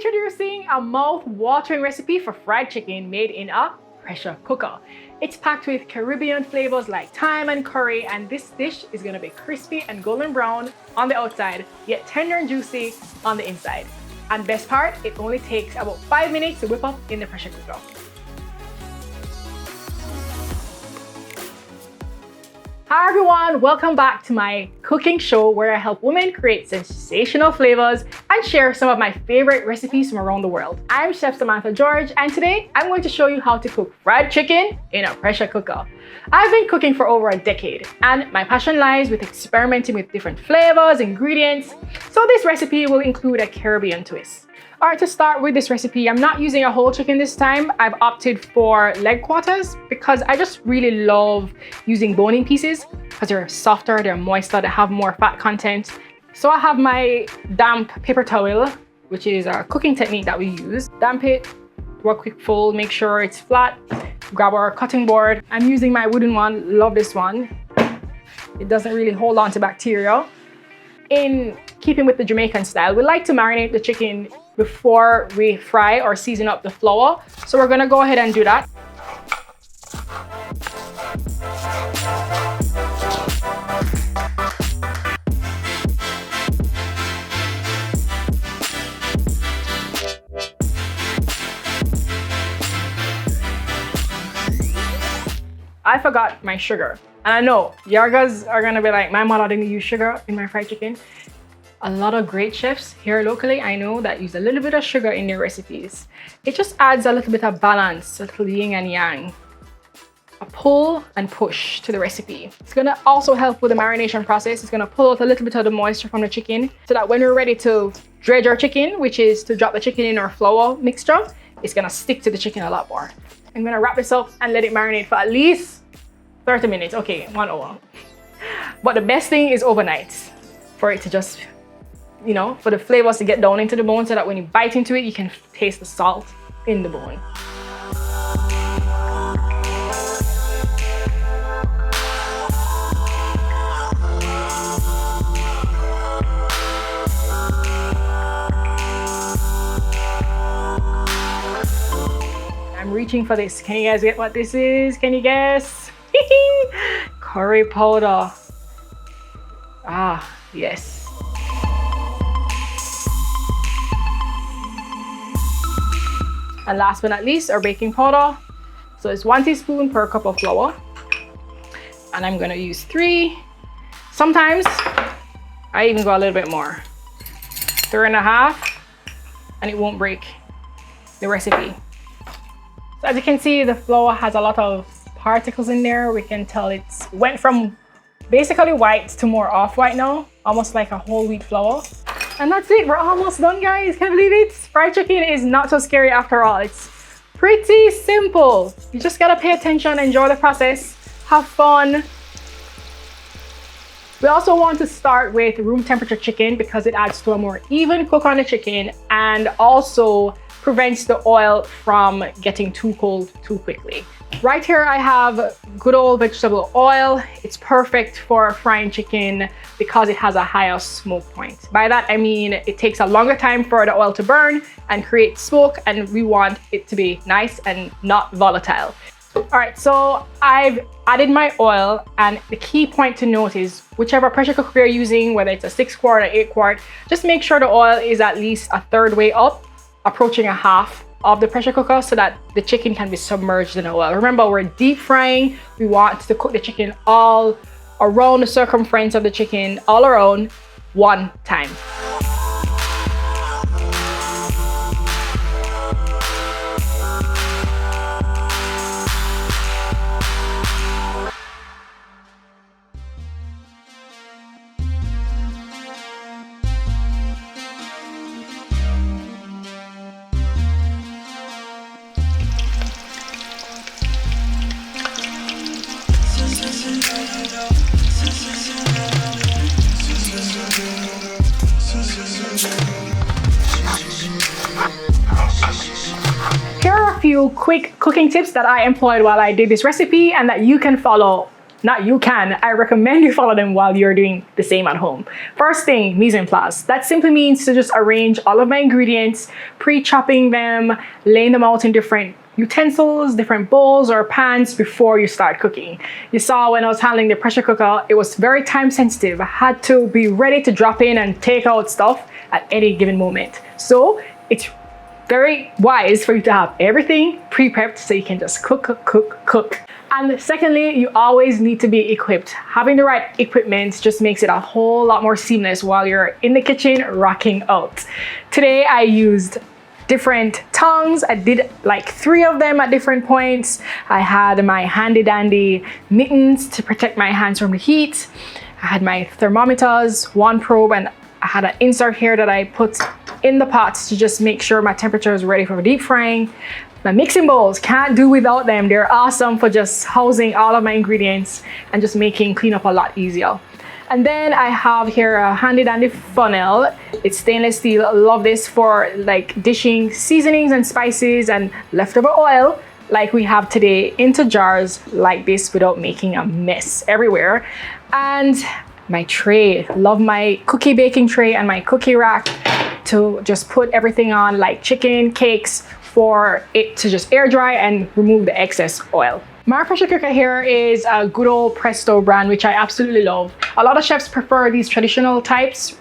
Introducing a mouth-watering recipe for fried chicken made in a pressure cooker. It's packed with Caribbean flavors like thyme and curry, and this dish is gonna be crispy and golden brown on the outside, yet tender and juicy on the inside. And best part, it only takes about 5 minutes to whip up in the pressure cooker. Hi everyone, welcome back to my cooking show where I help women create sensational flavors and share some of my favorite recipes from around the world. I'm Chef Samantha George, and today I'm going to show you how to cook fried chicken in a pressure cooker. I've been cooking for over a decade, and my passion lies with experimenting with different flavors, ingredients, so this recipe will include a Caribbean twist. Alright, to start with this recipe, I'm not using a whole chicken this time. I've opted for leg quarters because I just really love using bone-in pieces because they're softer, they're moister, they have more fat content. So I have my damp paper towel, which is a cooking technique that we use. Damp it, do a quick fold, make sure it's flat, grab our cutting board. I'm using my wooden one, love this one. It doesn't really hold on to bacteria. In keeping with the Jamaican style, we like to marinate the chicken before we fry or season up the flour. So we're gonna go ahead and do that. I forgot my sugar. And I know, Yargas are gonna be like, my mother didn't use sugar in my fried chicken. A lot of great chefs here locally, I know, that use a little bit of sugar in their recipes. It just adds a little bit of balance, a little yin and yang. A pull and push to the recipe. It's gonna also help with the marination process. It's gonna pull out a little bit of the moisture from the chicken so that when we're ready to dredge our chicken, which is to drop the chicken in our flour mixture, it's gonna stick to the chicken a lot more. I'm gonna wrap this up and let it marinate for at least 30 minutes. Okay, 1 hour. But the best thing is overnight for it to just, you know, for the flavors to get down into the bone so that when you bite into it, you can taste the salt in the bone. I'm reaching for this. Can you guys get what this is? Can you guess? Curry powder. Ah, yes. And last but not least, our baking powder. So it's 1 teaspoon per cup of flour. And I'm gonna use 3. Sometimes I even go a little bit more. 3.5, and it won't break the recipe. So as you can see, the flour has a lot of particles in there. We can tell it's went from basically white to more off-white now, almost like a whole wheat flour. And that's it, we're almost done, guys. Can you believe it? Fried chicken is not so scary after all. It's pretty simple. You just gotta pay attention, enjoy the process, have fun. We also want to start with room temperature chicken because it adds to a more even cook on the chicken and also prevents the oil from getting too cold too quickly. Right here I have good old vegetable oil. It's perfect for frying chicken because it has a higher smoke point. By that I mean it takes a longer time for the oil to burn and create smoke, and we want it to be nice and not volatile. Alright, so I've added my oil, and the key point to note is whichever pressure cooker you're using, whether it's a 6-quart or 8-quart, just make sure the oil is at least a third way up, approaching a half of the pressure cooker so that the chicken can be submerged in oil. Remember, we're deep frying. We want to cook the chicken all around the circumference of the chicken, all around, one time. Here are a few quick cooking tips that I employed while I did this recipe and that you can follow not you can, I recommend you follow them while you're doing the same at home. First thing, mise en place. That simply means to just arrange all of my ingredients, pre-chopping them, laying them out in different utensils, different bowls or pans before you start cooking. You saw when I was handling the pressure cooker, it was very time sensitive. I had to be ready to drop in and take out stuff at any given moment. So it's very wise for you to have everything pre-prepped so you can just cook. And secondly, you always need to be equipped. Having the right equipment just makes it a whole lot more seamless while you're in the kitchen rocking out. Today I used different tongs. I did like 3 of them at different points. I had my handy dandy mittens to protect my hands from the heat. I had my thermometers, 1 probe, and I had an insert here that I put in the pots to just make sure my temperature is ready for deep frying. My mixing bowls, can't do without them. They're awesome for just housing all of my ingredients and just making cleanup a lot easier. And then I have here a handy dandy funnel. It's stainless steel. I love this for like dishing seasonings and spices and leftover oil like we have today into jars like this without making a mess everywhere. And my tray, love my cookie baking tray and my cookie rack to just put everything on like chicken, cakes, for it to just air dry and remove the excess oil. My pressure cooker here is a good old Presto brand, which I absolutely love. A lot of chefs prefer these traditional types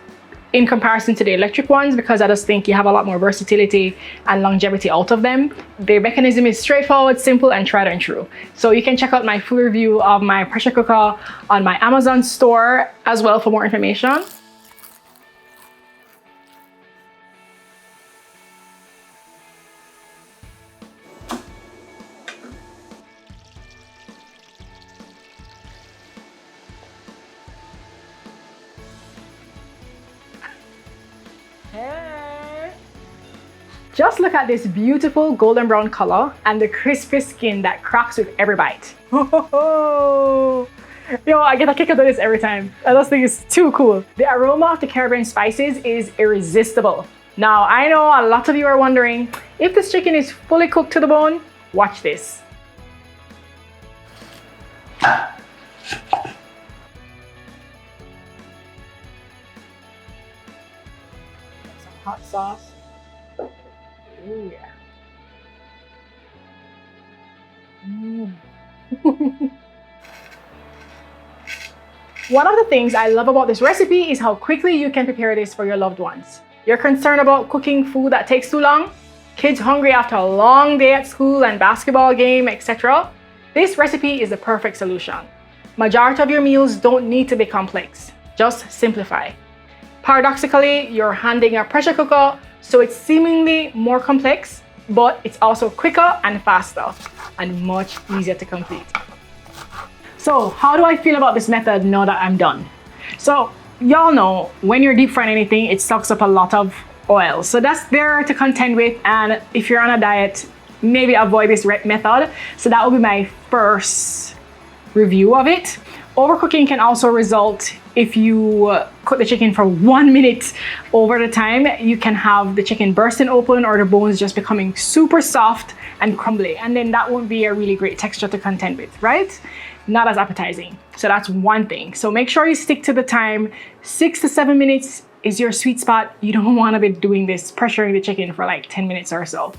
in comparison to the electric ones because I just think you have a lot more versatility and longevity out of them. The mechanism is straightforward, simple, and tried and true. So you can check out my full review of my pressure cooker on my Amazon store as well for more information. Just look at this beautiful golden brown color and the crispy skin that cracks with every bite. Yo, I get a kick out of this every time. I just think it's too cool. The aroma of the Caribbean spices is irresistible. Now, I know a lot of you are wondering, if this chicken is fully cooked to the bone, watch this. Some hot sauce. Ooh, yeah. One of the things I love about this recipe is how quickly you can prepare this for your loved ones. You're concerned about cooking food that takes too long? Kids hungry after a long day at school and basketball game, etc.? This recipe is the perfect solution. Majority of your meals don't need to be complex. Just simplify. Paradoxically, you're handling a pressure cooker, so it's seemingly more complex, but it's also quicker and faster and much easier to complete. So how do I feel about this method now that I'm done? So y'all know when you're deep frying anything, it sucks up a lot of oil. So that's there to contend with, and if you're on a diet, maybe avoid this method. So that will be my first review of it. Overcooking can also result if you cook the chicken for 1 minute over the time. You can have the chicken bursting open or the bones just becoming super soft and crumbly, and then that won't be a really great texture to contend with, right? Not as appetizing. So that's one thing. So make sure you stick to the time. 6 to 7 minutes is your sweet spot. You don't want to be doing this, pressuring the chicken for like 10 minutes or so.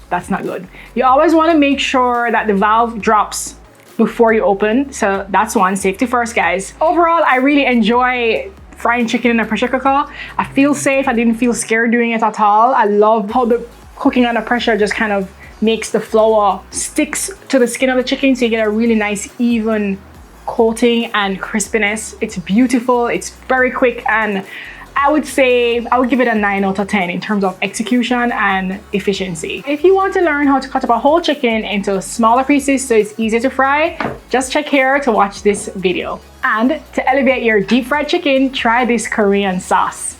That's not good. You always want to make sure that the valve drops before you open. So that's one, safety first, guys. Overall, I really enjoy frying chicken in a pressure cooker. I feel safe. I didn't feel scared doing it at all. I love how the cooking under pressure just kind of makes the flour sticks to the skin of the chicken, so you get a really nice even coating and crispiness. It's beautiful, it's very quick, and I would give it a 9 out of 10 in terms of execution and efficiency. If you want to learn how to cut up a whole chicken into smaller pieces so it's easier to fry, just check here to watch this video. And to elevate your deep fried chicken, try this Korean sauce.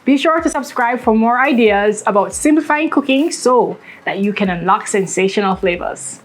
Be sure to subscribe for more ideas about simplifying cooking so that you can unlock sensational flavors.